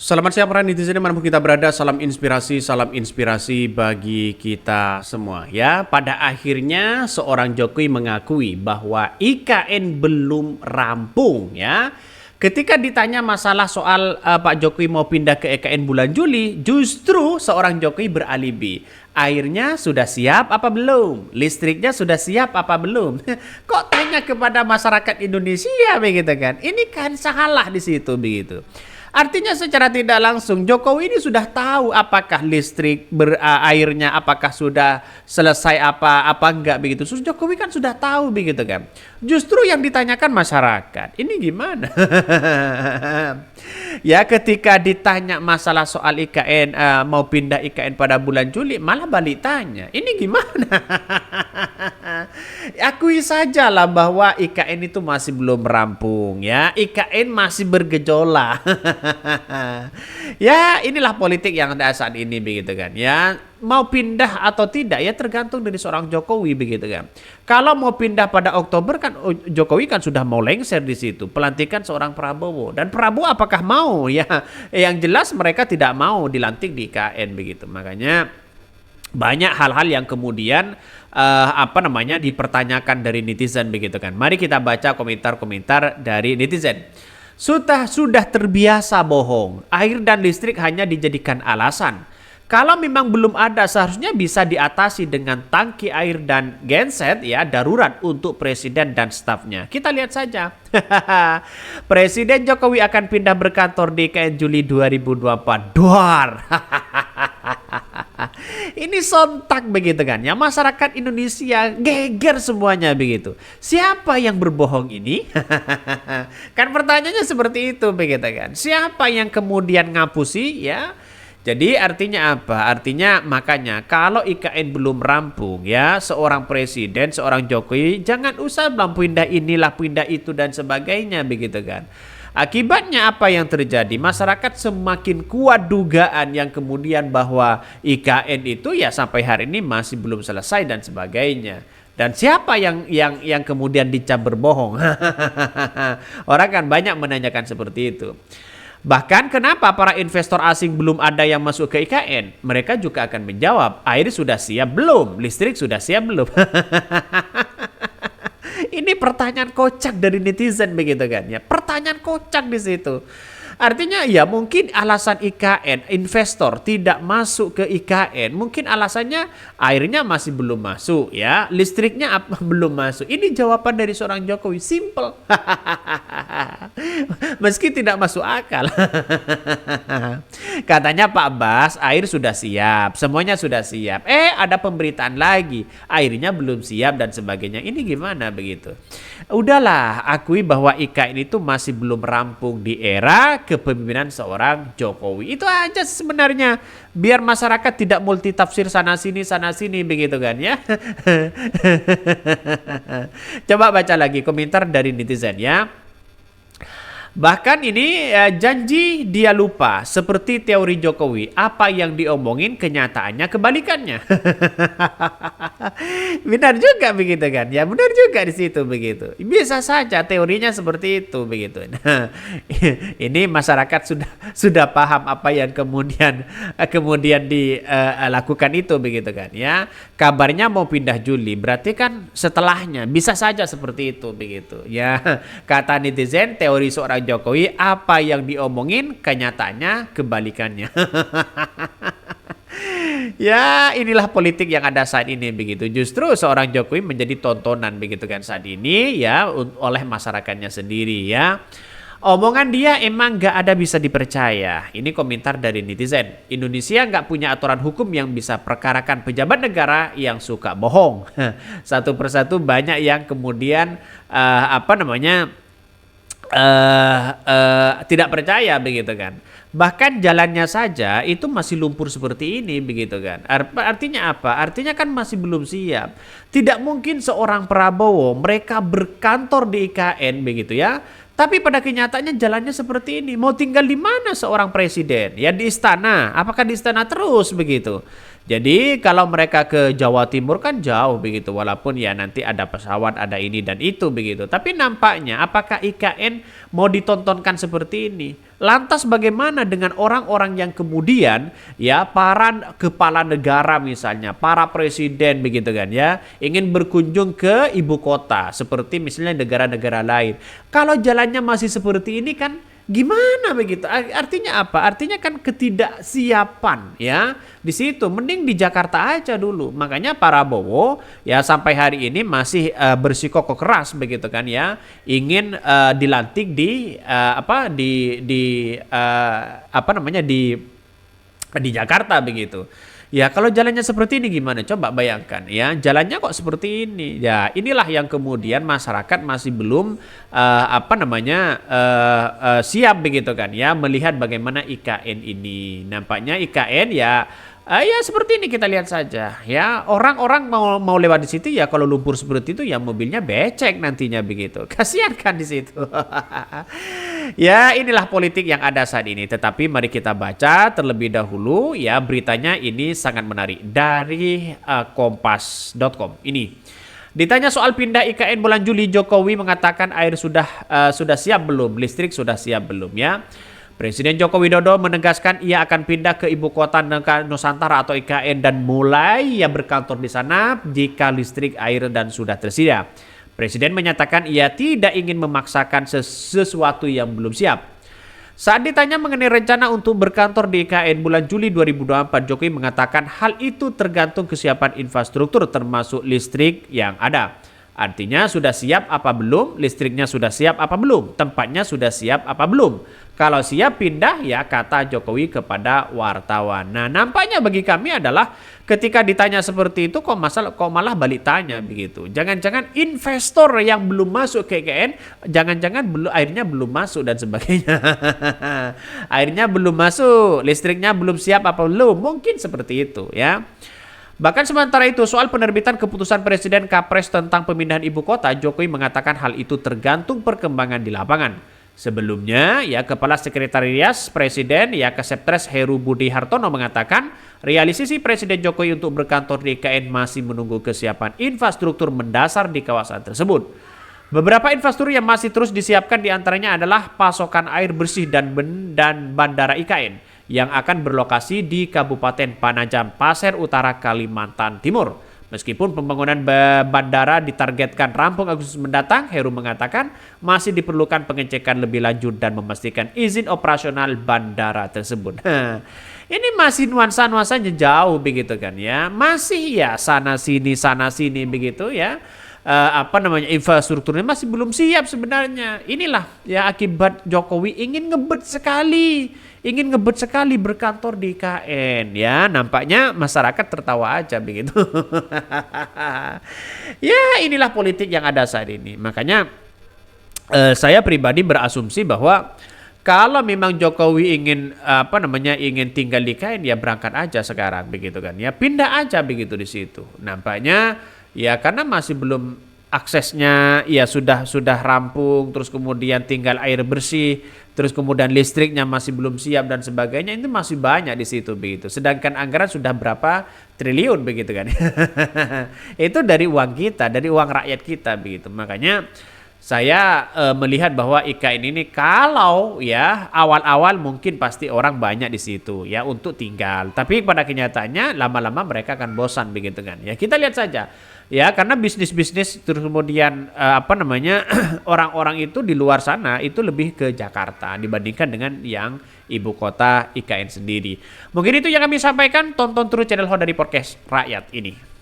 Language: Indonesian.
Selamat siang para netizen dimanapun kita berada, salam inspirasi bagi kita semua ya. Pada akhirnya seorang Jokowi mengakui bahwa IKN belum rampung ya. Ketika ditanya masalah soal Pak Jokowi mau pindah ke IKN bulan Juli, justru seorang Jokowi beralibi. Airnya sudah siap apa belum? Listriknya sudah siap apa belum? Kok tanya kepada masyarakat Indonesia begitu kan? Ini kan salah di situ begitu. Artinya secara tidak langsung Jokowi ini sudah tahu apakah listrik airnya apakah sudah selesai apa enggak begitu. Jokowi kan sudah tahu begitu kan. Justru yang ditanyakan masyarakat. Ini gimana? Ya ketika ditanya masalah soal IKN mau pindah IKN pada bulan Juli malah balik tanya. Ini gimana? Akui sajalah bahwa IKN itu masih belum rampung ya. IKN masih bergejolak. Ya inilah politik yang ada saat ini begitu kan ya. Mau pindah atau tidak ya tergantung dari seorang Jokowi begitu kan. Kalau mau pindah pada Oktober kan Jokowi kan sudah mau lengser di situ pelantikan seorang Prabowo, dan Prabowo apakah mau ya? Yang jelas mereka tidak mau dilantik di IKN begitu. Makanya banyak hal-hal yang kemudian dipertanyakan dari netizen begitu kan. Mari kita baca komentar-komentar dari netizen. Sudah terbiasa bohong. Air dan listrik hanya dijadikan alasan. Kalau memang belum ada, seharusnya bisa diatasi dengan tangki air dan genset ya darurat untuk presiden dan stafnya. Kita lihat saja. Presiden Jokowi akan pindah berkantor di IKN Juli 2024. Duar. Ini sontak begitu kan ya, masyarakat Indonesia geger semuanya begitu. Siapa yang berbohong ini? Kan pertanyaannya seperti itu begitu kan. Siapa yang kemudian ngapusi ya? Jadi artinya apa? Artinya makanya kalau IKN belum rampung ya, seorang presiden, seorang Jokowi jangan usah pindah inilah, pindah itu dan sebagainya begitu kan. Akibatnya apa yang terjadi? Masyarakat semakin kuat dugaan yang kemudian bahwa IKN itu ya sampai hari ini masih belum selesai dan sebagainya. Dan siapa yang kemudian dicap berbohong? Orang kan banyak menanyakan seperti itu. Bahkan kenapa para investor asing belum ada yang masuk ke IKN? Mereka juga akan menjawab, air sudah siap belum? Listrik sudah siap belum? Ini pertanyaan kocak dari netizen begitu kan ya. Pertanyaan kocak di situ. Artinya ya mungkin alasan IKN, investor tidak masuk ke IKN, mungkin alasannya airnya masih belum masuk ya, listriknya belum masuk. Ini jawaban dari seorang Jokowi, simple. Meski tidak masuk akal. Katanya Pak Bas, air sudah siap, semuanya sudah siap. Ada pemberitaan lagi, airnya belum siap dan sebagainya. Ini gimana begitu? Udahlah, akui bahwa IKN itu masih belum rampung di era kepemimpinan seorang Jokowi. Itu aja sebenarnya, biar masyarakat tidak multitafsir sana sini begitu kan ya. Coba baca lagi komentar dari netizen ya. Bahkan ini janji dia lupa, seperti teori Jokowi, apa yang diomongin kenyataannya kebalikannya. Benar juga begitu kan? Ya benar juga di situ begitu. Bisa saja teorinya seperti itu begitu. Nah, ini masyarakat sudah paham apa yang kemudian dilakukan itu begitu kan ya. Kabarnya mau pindah Juli, berarti kan setelahnya bisa saja seperti itu begitu. Ya, kata netizen teori seorang Jokowi apa yang diomongin kenyataannya kebalikannya. Ya inilah politik yang ada saat ini begitu. Justru seorang Jokowi menjadi tontonan begitu kan saat ini ya oleh masyarakatnya sendiri ya. Omongan dia emang gak ada bisa dipercaya. Ini komentar dari netizen. Indonesia gak punya aturan hukum yang bisa perkarakan pejabat negara yang suka bohong. Satu persatu banyak yang kemudian tidak percaya begitu kan. Bahkan jalannya saja itu masih lumpur seperti ini begitu kan. Artinya apa? Artinya kan masih belum siap. Tidak mungkin seorang Prabowo mereka berkantor di IKN begitu ya. Tapi pada kenyataannya jalannya seperti ini. Mau tinggal di mana seorang presiden? Ya di istana. Apakah di istana terus begitu? Jadi kalau mereka ke Jawa Timur kan jauh begitu. Walaupun ya nanti ada pesawat, ada ini dan itu begitu. Tapi nampaknya apakah IKN mau ditontonkan seperti ini? Lantas bagaimana dengan orang-orang yang kemudian ya para kepala negara misalnya, para presiden begitu kan ya, ingin berkunjung ke ibu kota seperti misalnya negara-negara lain. Kalau jalannya masih seperti ini kan gimana begitu? Artinya apa? Artinya kan ketidaksiapan ya. Di situ mending di Jakarta aja dulu. Makanya Prabowo ya sampai hari ini masih bersikukuh keras begitu kan ya, ingin dilantik di apa namanya di Jakarta begitu. Ya kalau jalannya seperti ini gimana? Coba bayangkan ya, jalannya kok seperti ini. Ya inilah yang kemudian masyarakat masih belum siap begitu kan ya, melihat bagaimana IKN ini. Nampaknya IKN ya ya seperti ini kita lihat saja ya, orang-orang mau lewat di situ ya, kalau lumpur seperti itu ya mobilnya becek nantinya begitu. Kasihan kan di situ. Ya inilah politik yang ada saat ini. Tetapi mari kita baca terlebih dahulu ya, beritanya ini sangat menarik dari kompas.com. Ini ditanya soal pindah IKN bulan Juli, Jokowi mengatakan air sudah siap belum, listrik sudah siap belum ya. Presiden Joko Widodo menegaskan ia akan pindah ke ibu kota Nusantara atau IKN dan mulai ya berkantor di sana jika listrik, air dan sudah tersedia. Presiden menyatakan ia tidak ingin memaksakan sesuatu yang belum siap. Saat ditanya mengenai rencana untuk berkantor di IKN bulan Juli 2024, Jokowi mengatakan hal itu tergantung kesiapan infrastruktur termasuk listrik yang ada. Artinya sudah siap apa belum, listriknya sudah siap apa belum, tempatnya sudah siap apa belum. Kalau siap pindah ya, kata Jokowi kepada wartawan. Nah nampaknya bagi kami adalah ketika ditanya seperti itu kok malah balik tanya begitu. Jangan-jangan investor yang belum masuk ke IKN, jangan-jangan airnya belum masuk dan sebagainya. Airnya belum masuk, listriknya belum siap apa belum, mungkin seperti itu ya. Bahkan sementara itu soal penerbitan keputusan Presiden Kapres tentang pemindahan ibu kota, Jokowi mengatakan hal itu tergantung perkembangan di lapangan. Sebelumnya, ya Kepala Sekretariat Presiden, ya Kaseptres Heru Budi Hartono mengatakan realisasi Presiden Jokowi untuk berkantor di IKN masih menunggu kesiapan infrastruktur mendasar di kawasan tersebut. Beberapa infrastruktur yang masih terus disiapkan diantaranya adalah pasokan air bersih dan bandara IKN yang akan berlokasi di Kabupaten Panajam Pasir Utara, Kalimantan Timur. Meskipun pembangunan bandara ditargetkan rampung Agustus mendatang, Heru mengatakan masih diperlukan pengecekan lebih lanjut dan memastikan izin operasional bandara tersebut. Ini masih nuansa-nuansanya jauh begitu kan ya. Masih ya sana sini begitu ya. Infrastrukturnya masih belum siap sebenarnya. Inilah ya akibat Jokowi ingin ngebet sekali berkantor di IKN ya. Nampaknya masyarakat tertawa aja begitu. Ya inilah politik yang ada saat ini. Makanya saya pribadi berasumsi bahwa kalau memang Jokowi ingin ingin tinggal di IKN ya berangkat aja sekarang begitu kan ya, pindah aja begitu di situ. Nampaknya ya karena masih belum aksesnya ya sudah rampung, terus kemudian tinggal air bersih, terus kemudian listriknya masih belum siap dan sebagainya, itu masih banyak di situ begitu. Sedangkan anggaran sudah berapa triliun begitu kan. Itu dari uang kita, dari uang rakyat kita begitu. Makanya saya melihat bahwa IKN ini kalau ya awal-awal mungkin pasti orang banyak di situ ya untuk tinggal. Tapi pada kenyataannya lama-lama mereka akan bosan begitu kan. Ya kita lihat saja. Ya karena bisnis-bisnis terus kemudian orang-orang itu di luar sana itu lebih ke Jakarta dibandingkan dengan yang ibu kota IKN sendiri. Mungkin itu yang kami sampaikan. Tonton terus channel Ho dari Podcast Rakyat ini.